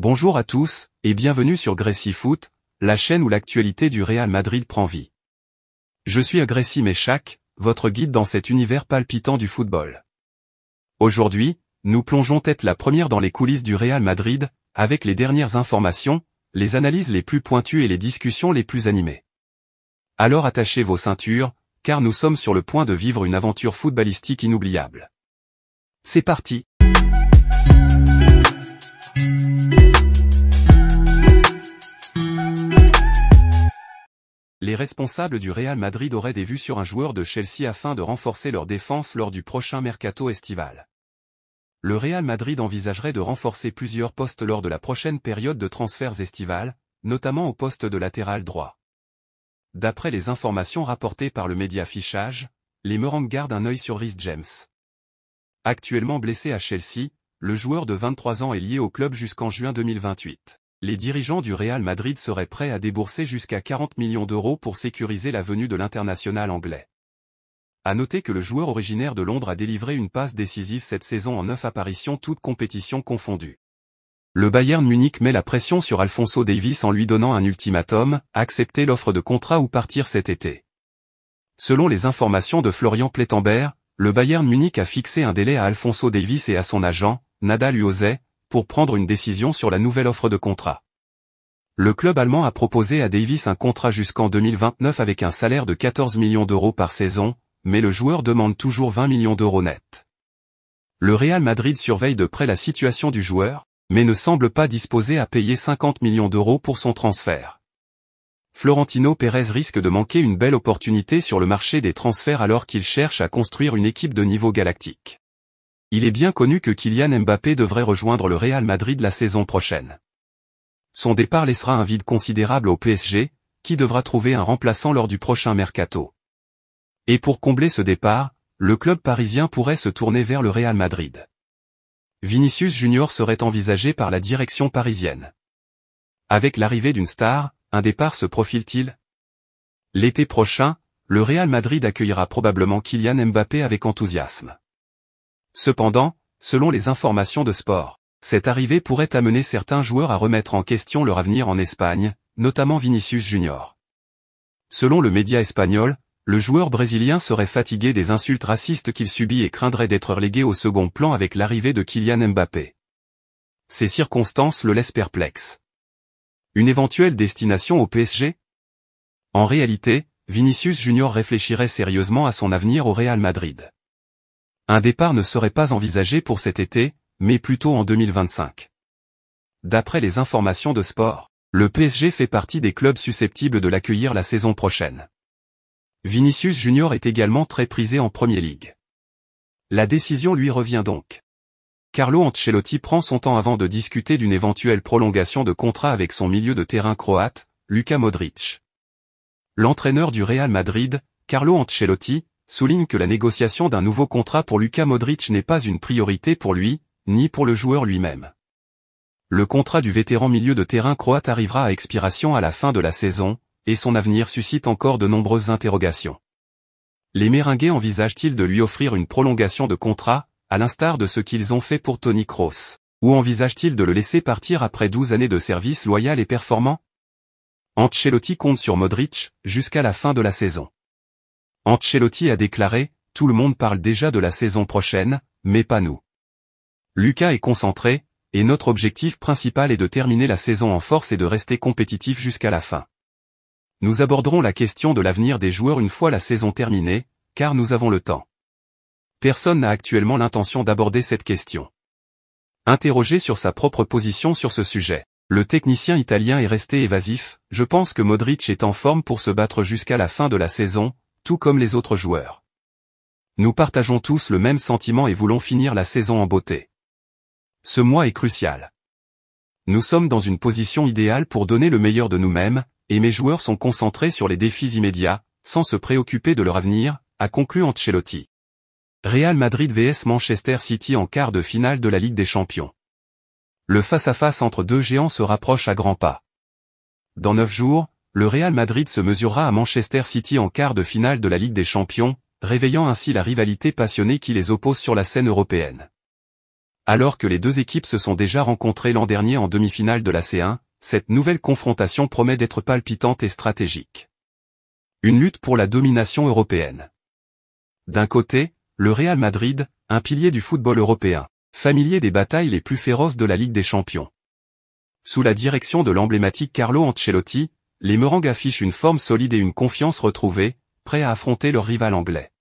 Bonjour à tous, et bienvenue sur Gracie Foot, la chaîne où l'actualité du Real Madrid prend vie. Je suis Gracie Méchac, votre guide dans cet univers palpitant du football. Aujourd'hui, nous plongeons tête la première dans les coulisses du Real Madrid, avec les dernières informations, les analyses les plus pointues et les discussions les plus animées. Alors attachez vos ceintures, car nous sommes sur le point de vivre une aventure footballistique inoubliable. C'est parti! Les responsables du Real Madrid auraient des vues sur un joueur de Chelsea afin de renforcer leur défense lors du prochain mercato estival. Le Real Madrid envisagerait de renforcer plusieurs postes lors de la prochaine période de transferts estivales, notamment au poste de latéral droit. D'après les informations rapportées par le média Fichage, les Merengues gardent un œil sur Reece James. Actuellement blessé à Chelsea, le joueur de 23 ans est lié au club jusqu'en juin 2028. Les dirigeants du Real Madrid seraient prêts à débourser jusqu'à 40 millions d'euros pour sécuriser la venue de l'international anglais. À noter que le joueur originaire de Londres a délivré une passe décisive cette saison en 9 apparitions toutes compétitions confondues. Le Bayern Munich met la pression sur Alphonso Davies en lui donnant un ultimatum, accepter l'offre de contrat ou partir cet été. Selon les informations de Florian Plettenberg, le Bayern Munich a fixé un délai à Alphonso Davies et à son agent, Nadal Uozé, pour prendre une décision sur la nouvelle offre de contrat. Le club allemand a proposé à Davies un contrat jusqu'en 2029 avec un salaire de 14 millions d'euros par saison, mais le joueur demande toujours 20 millions d'euros net. Le Real Madrid surveille de près la situation du joueur, mais ne semble pas disposé à payer 50 millions d'euros pour son transfert. Florentino Pérez risque de manquer une belle opportunité sur le marché des transferts alors qu'il cherche à construire une équipe de niveau galactique. Il est bien connu que Kylian Mbappé devrait rejoindre le Real Madrid la saison prochaine. Son départ laissera un vide considérable au PSG, qui devra trouver un remplaçant lors du prochain mercato. Et pour combler ce départ, le club parisien pourrait se tourner vers le Real Madrid. Vinicius Junior serait envisagé par la direction parisienne. Avec l'arrivée d'une star, un départ se profile-t-il? L'été prochain, le Real Madrid accueillera probablement Kylian Mbappé avec enthousiasme. Cependant, selon les informations de Sport, cette arrivée pourrait amener certains joueurs à remettre en question leur avenir en Espagne, notamment Vinicius Junior. Selon le média espagnol, le joueur brésilien serait fatigué des insultes racistes qu'il subit et craindrait d'être relégué au second plan avec l'arrivée de Kylian Mbappé. Ces circonstances le laissent perplexe. Une éventuelle destination au PSG? En réalité, Vinicius Junior réfléchirait sérieusement à son avenir au Real Madrid. Un départ ne serait pas envisagé pour cet été, mais plutôt en 2025. D'après les informations de Sport, le PSG fait partie des clubs susceptibles de l'accueillir la saison prochaine. Vinicius Junior est également très prisé en Premier League. La décision lui revient donc. Carlo Ancelotti prend son temps avant de discuter d'une éventuelle prolongation de contrat avec son milieu de terrain croate, Luka Modric. L'entraîneur du Real Madrid, Carlo Ancelotti, souligne que la négociation d'un nouveau contrat pour Luka Modric n'est pas une priorité pour lui, ni pour le joueur lui-même. Le contrat du vétéran milieu de terrain croate arrivera à expiration à la fin de la saison, et son avenir suscite encore de nombreuses interrogations. Les Merengues envisagent-ils de lui offrir une prolongation de contrat, à l'instar de ce qu'ils ont fait pour Toni Kroos, ou envisagent-ils de le laisser partir après 12 années de service loyal et performant? Ancelotti compte sur Modric, jusqu'à la fin de la saison. Ancelotti a déclaré, « Tout le monde parle déjà de la saison prochaine, mais pas nous. Luka est concentré, et notre objectif principal est de terminer la saison en force et de rester compétitif jusqu'à la fin. Nous aborderons la question de l'avenir des joueurs une fois la saison terminée, car nous avons le temps. » Personne n'a actuellement l'intention d'aborder cette question. Interrogé sur sa propre position sur ce sujet, le technicien italien est resté évasif, « Je pense que Modric est en forme pour se battre jusqu'à la fin de la saison, tout comme les autres joueurs. Nous partageons tous le même sentiment et voulons finir la saison en beauté. Ce mois est crucial. Nous sommes dans une position idéale pour donner le meilleur de nous-mêmes, et mes joueurs sont concentrés sur les défis immédiats, sans se préoccuper de leur avenir, a conclu Ancelotti. Real Madrid vs Manchester City en quart de finale de la Ligue des Champions. Le face-à-face entre deux géants se rapproche à grands pas. Dans 9 jours, le Real Madrid se mesurera à Manchester City en quart de finale de la Ligue des Champions, réveillant ainsi la rivalité passionnée qui les oppose sur la scène européenne. Alors que les deux équipes se sont déjà rencontrées l'an dernier en demi-finale de la C1, cette nouvelle confrontation promet d'être palpitante et stratégique. Une lutte pour la domination européenne. D'un côté, le Real Madrid, un pilier du football européen, familier des batailles les plus féroces de la Ligue des Champions. Sous la direction de l'emblématique Carlo Ancelotti, les Merengues affichent une forme solide et une confiance retrouvée, prêts à affronter leur rival anglais.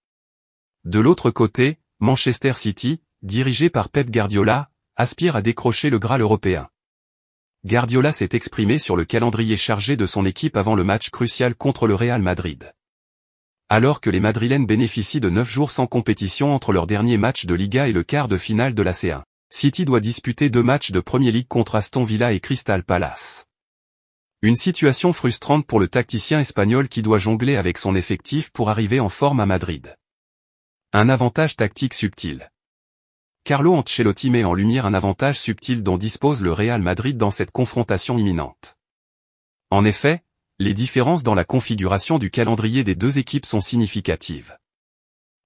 De l'autre côté, Manchester City, dirigé par Pep Guardiola, aspire à décrocher le Graal européen. Guardiola s'est exprimé sur le calendrier chargé de son équipe avant le match crucial contre le Real Madrid. Alors que les Madrilènes bénéficient de 9 jours sans compétition entre leur dernier match de Liga et le quart de finale de la C1, City doit disputer 2 matchs de Premier League contre Aston Villa et Crystal Palace. Une situation frustrante pour le tacticien espagnol qui doit jongler avec son effectif pour arriver en forme à Madrid. Un avantage tactique subtil. Carlo Ancelotti met en lumière un avantage subtil dont dispose le Real Madrid dans cette confrontation imminente. En effet, les différences dans la configuration du calendrier des deux équipes sont significatives.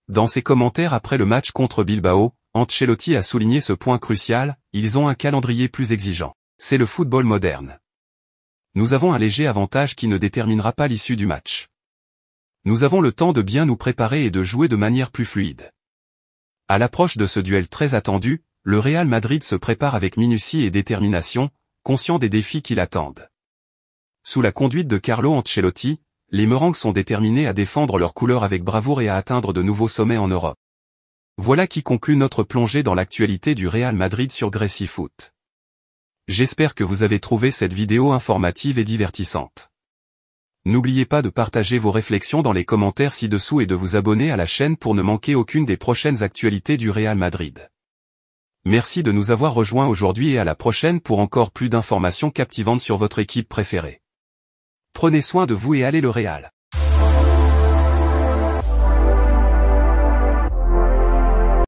Dans ses commentaires après le match contre Bilbao, Ancelotti a souligné ce point crucial, ils ont un calendrier plus exigeant. C'est le football moderne. Nous avons un léger avantage qui ne déterminera pas l'issue du match. Nous avons le temps de bien nous préparer et de jouer de manière plus fluide. À l'approche de ce duel très attendu, le Real Madrid se prépare avec minutie et détermination, conscient des défis qui l'attendent. Sous la conduite de Carlo Ancelotti, les Merengues sont déterminés à défendre leurs couleurs avec bravoure et à atteindre de nouveaux sommets en Europe. Voilà qui conclut notre plongée dans l'actualité du Real Madrid sur Gracie Foot. J'espère que vous avez trouvé cette vidéo informative et divertissante. N'oubliez pas de partager vos réflexions dans les commentaires ci-dessous et de vous abonner à la chaîne pour ne manquer aucune des prochaines actualités du Real Madrid. Merci de nous avoir rejoints aujourd'hui et à la prochaine pour encore plus d'informations captivantes sur votre équipe préférée. Prenez soin de vous et allez le Real.